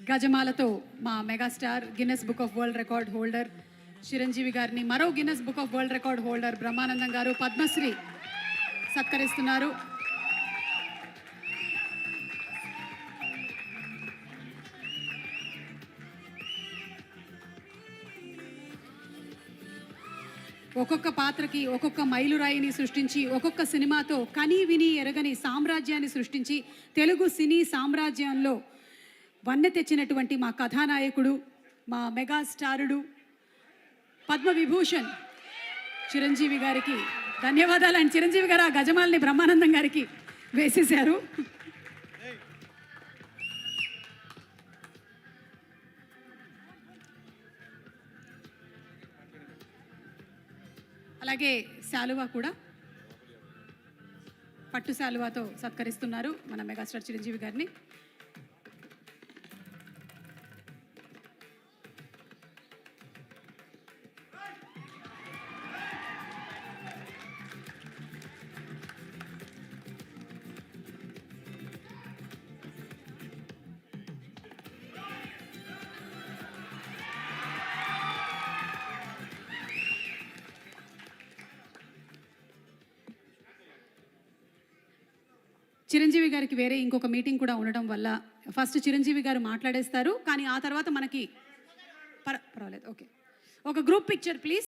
గజమాలతో మా megastar Guinness book of world record holder Chiranjeevi గారిని మరో Guinness book of world record holder Brahmanandam గారు పద్మశ్రీ సత్కరిస్తున్నారు. ఒక్కొక్క పాత్రకి ఒక్కొక్క మైలురాయిని సృష్టించి ఒక్కొక్క సినిమాతో కని విని ఎరగని సామ్రాజ్యాన్ని సృష్టించి తెలుగు సినీ సామ్రాజ్యంలో వన్నె తెచ్చినటువంటి మా కథానాయకుడు, మా మెగాస్టారుడు, పద్మవిభూషణ్ చిరంజీవి గారికి ధన్యవాదాలు. అండ్ చిరంజీవి గారు ఆ గజమాలని బ్రహ్మానందం గారికి వేసేశారు. అలాగే శాలువా కూడా పట్టు శాలువాతో సత్కరిస్తున్నారు మన మెగాస్టార్ చిరంజీవి గారిని. చిరంజీవి గారికి వేరే ఇంకొక మీటింగ్ కూడా ఉండడం వల్ల ఫస్ట్ చిరంజీవి గారు మాట్లాడేస్తారు, కానీ ఆ తర్వాత మనకి పర్వాలేదు. ఓకే, ఒక గ్రూప్ పిక్చర్ ప్లీజ్.